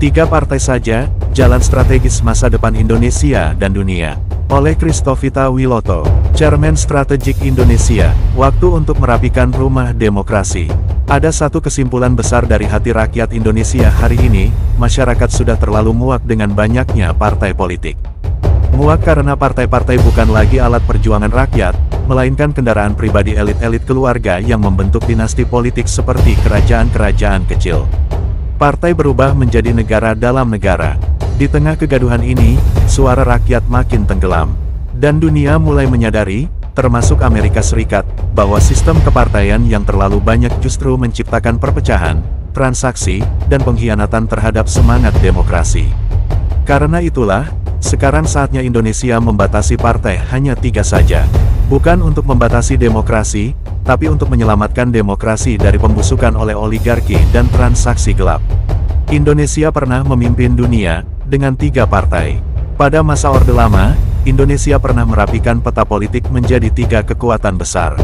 Tiga partai saja, jalan strategis masa depan Indonesia dan dunia. Oleh Christovita Wiloto, Chairman Strategik Indonesia, waktu untuk merapikan rumah demokrasi. Ada satu kesimpulan besar dari hati rakyat Indonesia hari ini, masyarakat sudah terlalu muak dengan banyaknya partai politik. Muak karena partai-partai bukan lagi alat perjuangan rakyat, melainkan kendaraan pribadi elit-elit keluarga yang membentuk dinasti politik seperti kerajaan-kerajaan kecil. Partai berubah menjadi negara dalam negara. Di tengah kegaduhan ini, suara rakyat makin tenggelam. Dan dunia mulai menyadari, termasuk Amerika Serikat, bahwa sistem kepartaian yang terlalu banyak justru menciptakan perpecahan, transaksi, dan pengkhianatan terhadap semangat demokrasi. Karena itulah, sekarang saatnya Indonesia membatasi partai hanya 3 saja. Bukan untuk membatasi demokrasi, tapi untuk menyelamatkan demokrasi dari pembusukan oleh oligarki dan transaksi gelap. Indonesia pernah memimpin dunia dengan 3 partai. Pada masa Orde Lama, Indonesia pernah merapikan peta politik menjadi 3 kekuatan besar.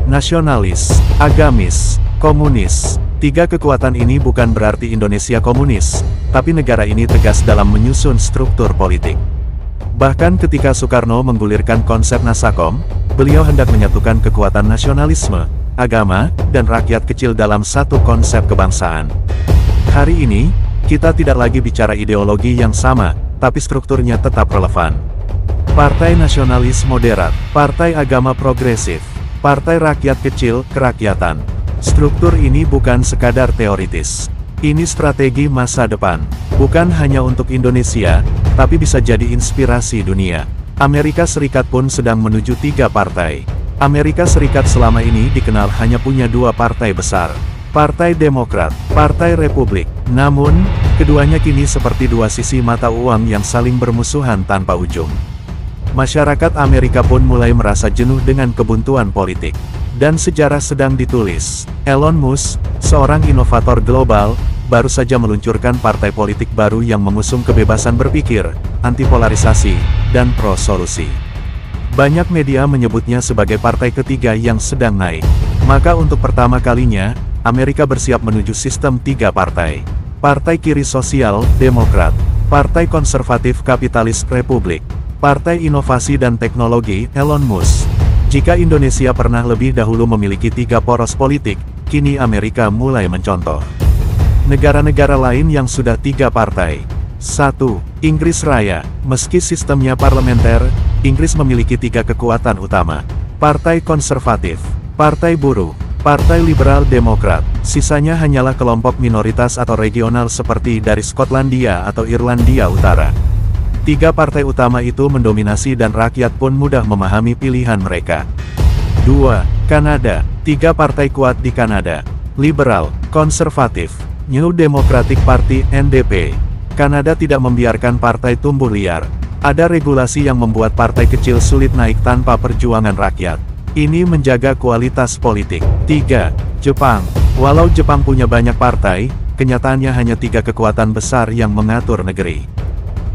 Nasionalis, agamis, komunis. 3 kekuatan ini bukan berarti Indonesia komunis, tapi negara ini tegas dalam menyusun struktur politik. Bahkan ketika Soekarno menggulirkan konsep Nasakom, beliau hendak menyatukan kekuatan nasionalisme, agama, dan rakyat kecil dalam satu konsep kebangsaan. Hari ini, kita tidak lagi bicara ideologi yang sama, tapi strukturnya tetap relevan. Partai Nasionalis Moderat, Partai Agama Progresif, Partai Rakyat Kecil Kerakyatan. Struktur ini bukan sekadar teoritis. Ini strategi masa depan. Bukan hanya untuk Indonesia, tapi bisa jadi inspirasi dunia. Amerika Serikat pun sedang menuju 3 partai. Amerika Serikat selama ini dikenal hanya punya 2 partai besar. Partai Demokrat, Partai Republik. Namun, keduanya kini seperti 2 sisi mata uang yang saling bermusuhan tanpa ujung. Masyarakat Amerika pun mulai merasa jenuh dengan kebuntuan politik. Dan sejarah sedang ditulis. Elon Musk, seorang inovator global, baru saja meluncurkan partai politik baru yang mengusung kebebasan berpikir, anti-polarisasi, dan pro-solusi. Banyak media menyebutnya sebagai partai ketiga yang sedang naik. Maka untuk pertama kalinya, Amerika bersiap menuju sistem 3 partai. Partai Kiri Sosial, Demokrat. Partai Konservatif Kapitalis, Republik. Partai Inovasi dan Teknologi, Elon Musk. Jika Indonesia pernah lebih dahulu memiliki 3 poros politik, kini Amerika mulai mencontoh negara-negara lain yang sudah 3 partai. 1. Inggris Raya. Meski sistemnya parlementer, Inggris memiliki 3 kekuatan utama. Partai Konservatif, Partai Buruh, Partai Liberal Demokrat. Sisanya hanyalah kelompok minoritas atau regional seperti dari Skotlandia atau Irlandia Utara. 3 partai utama itu mendominasi dan rakyat pun mudah memahami pilihan mereka. 2. Kanada. 3 partai kuat di Kanada. Liberal, konservatif, New Democratic Party (NDP). Kanada tidak membiarkan partai tumbuh liar. Ada regulasi yang membuat partai kecil sulit naik tanpa perjuangan rakyat. Ini menjaga kualitas politik. 3. Jepang. Walau Jepang punya banyak partai, kenyataannya hanya 3 kekuatan besar yang mengatur negeri.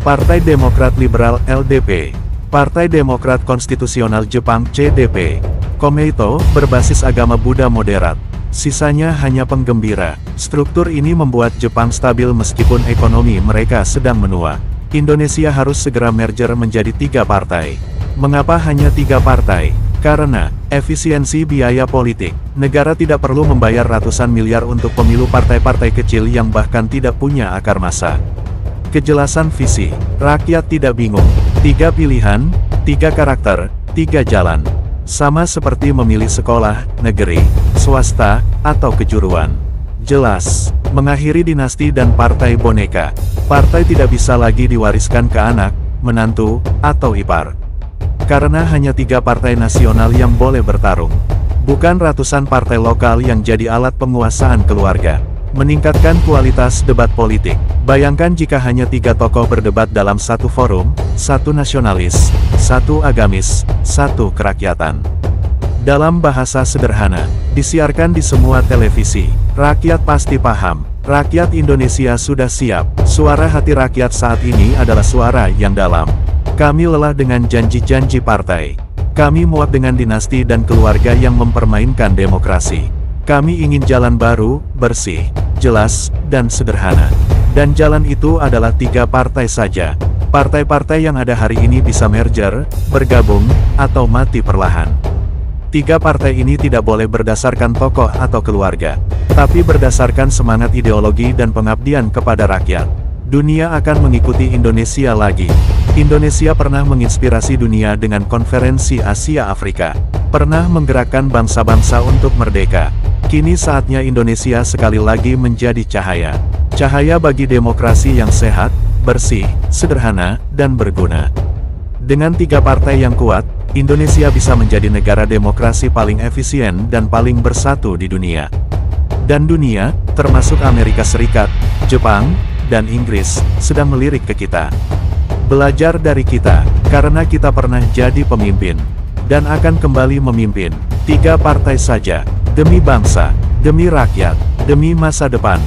Partai Demokrat Liberal (LDP), Partai Demokrat Konstitusional Jepang (CDP), Komeito, berbasis agama Buddha moderat. Sisanya hanya penggembira. Struktur ini membuat Jepang stabil meskipun ekonomi mereka sedang menua. Indonesia harus segera merger menjadi 3 partai. Mengapa hanya 3 partai? Karena efisiensi biaya politik. Negara tidak perlu membayar ratusan miliar untuk pemilu partai-partai kecil yang bahkan tidak punya akar massa. Kejelasan visi, rakyat tidak bingung. 3 pilihan, 3 karakter, 3 jalan. Sama seperti memilih sekolah, negeri, swasta, atau kejuruan. Jelas, mengakhiri dinasti dan partai boneka. Partai tidak bisa lagi diwariskan ke anak, menantu, atau ipar. Karena hanya 3 partai nasional yang boleh bertarung. Bukan ratusan partai lokal yang jadi alat penguasaan keluarga. Meningkatkan kualitas debat politik. Bayangkan jika hanya 3 tokoh berdebat dalam satu forum, 1 nasionalis, 1 agamis, 1 kerakyatan. Dalam bahasa sederhana, disiarkan di semua televisi. Rakyat pasti paham. Rakyat Indonesia sudah siap. Suara hati rakyat saat ini adalah suara yang dalam. Kami lelah dengan janji-janji partai. Kami muak dengan dinasti dan keluarga yang mempermainkan demokrasi. Kami ingin jalan baru, bersih, jelas, dan sederhana. Dan jalan itu adalah 3 partai saja. Partai-partai yang ada hari ini bisa merger, bergabung, atau mati perlahan. 3 partai ini tidak boleh berdasarkan tokoh atau keluarga, tapi berdasarkan semangat ideologi dan pengabdian kepada rakyat. Dunia akan mengikuti Indonesia lagi. Indonesia pernah menginspirasi dunia dengan konferensi Asia Afrika. Pernah menggerakkan bangsa-bangsa untuk merdeka. Kini saatnya Indonesia sekali lagi menjadi cahaya. Cahaya bagi demokrasi yang sehat, bersih, sederhana, dan berguna. Dengan 3 partai yang kuat, Indonesia bisa menjadi negara demokrasi paling efisien dan paling bersatu di dunia. Dan dunia, termasuk Amerika Serikat, Jepang, dan Inggris, sedang melirik ke kita. Belajar dari kita, karena kita pernah jadi pemimpin, dan akan kembali memimpin. 3 partai saja, demi bangsa, demi rakyat, demi masa depan.